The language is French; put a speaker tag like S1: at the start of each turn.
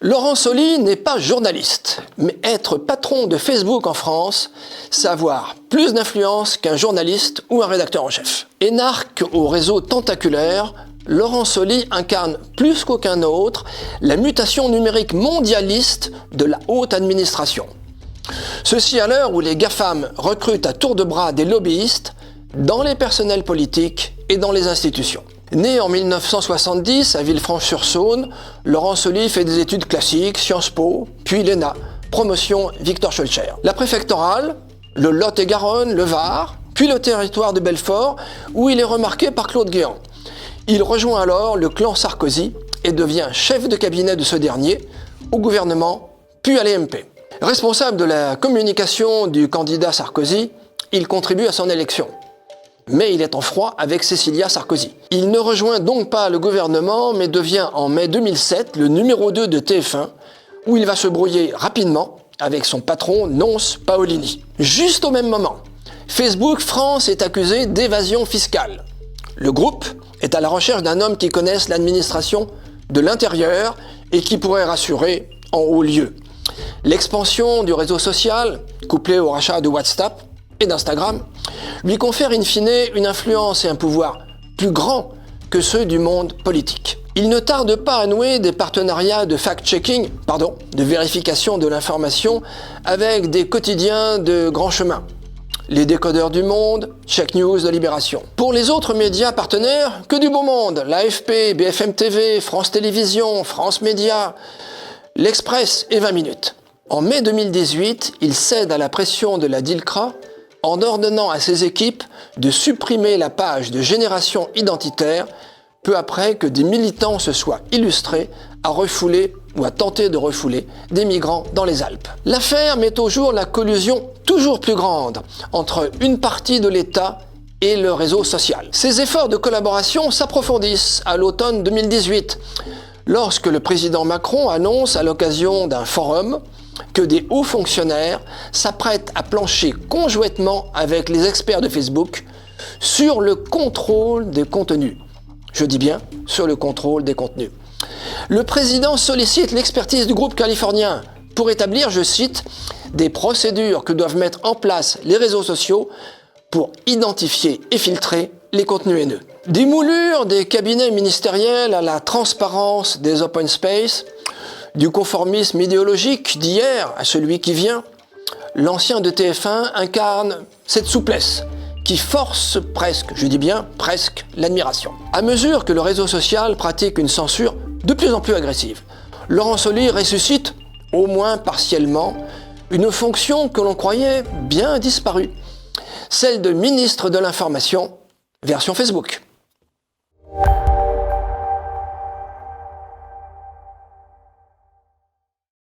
S1: Laurent Soli n'est pas journaliste, mais être patron de Facebook en France, c'est avoir plus d'influence qu'un journaliste ou un rédacteur en chef. Énarque au réseau tentaculaire, Laurent Soli incarne plus qu'aucun autre la mutation numérique mondialiste de la haute administration. Ceci à l'heure où les GAFAM recrutent à tour de bras des lobbyistes dans les personnels politiques et dans les institutions. Né en 1970 à Villefranche-sur-Saône, Laurent Soli fait des études classiques, Sciences Po, puis l'ENA, promotion Victor Schœlcher. La préfectorale, le Lot-et-Garonne, le Var, puis le territoire de Belfort, où il est remarqué par Claude Guéant. Il rejoint alors le clan Sarkozy et devient chef de cabinet de ce dernier, au gouvernement, puis à l'EMP. Responsable de la communication du candidat Sarkozy, il contribue à son élection. Mais il est en froid avec Cécilia Sarkozy. Il ne rejoint donc pas le gouvernement, mais devient en mai 2007 le numéro 2 de TF1, où il va se brouiller rapidement avec son patron Nonce Paolini. Juste au même moment, Facebook France est accusé d'évasion fiscale. Le groupe est à la recherche d'un homme qui connaisse l'administration de l'intérieur et qui pourrait rassurer en haut lieu. L'expansion du réseau social, couplée au rachat de WhatsApp et d'Instagram, lui confère in fine une influence et un pouvoir plus grands que ceux du monde politique. Il ne tarde pas à nouer des partenariats de fact-checking, de vérification de l'information avec des quotidiens de grand chemin. Les Décodeurs du Monde, Check News de Libération. Pour les autres médias partenaires, que du beau monde, l'AFP, BFM TV, France Télévisions, France Médias, L'Express et 20 minutes. En mai 2018, il cède à la pression de la DILCRA en ordonnant à ses équipes de supprimer la page de Génération Identitaire peu après que des militants se soient illustrés à refouler ou à tenter de refouler des migrants dans les Alpes. L'affaire met au jour la collusion toujours plus grande entre une partie de l'État et le réseau social. Ces efforts de collaboration s'approfondissent à l'automne 2018, lorsque le président Macron annonce à l'occasion d'un forum que des hauts fonctionnaires s'apprêtent à plancher conjointement avec les experts de Facebook sur le contrôle des contenus. Je dis bien sur le contrôle des contenus. Le président sollicite l'expertise du groupe californien pour établir, je cite, des procédures que doivent mettre en place les réseaux sociaux pour identifier et filtrer les contenus haineux. Des moulures des cabinets ministériels à la transparence des open space, du conformisme idéologique d'hier à celui qui vient, l'ancien de TF1 incarne cette souplesse qui force presque, je dis bien presque, l'admiration. À mesure que le réseau social pratique une censure de plus en plus agressive, Laurent Soli ressuscite, au moins partiellement, une fonction que l'on croyait bien disparue, celle de ministre de l'Information, version Facebook.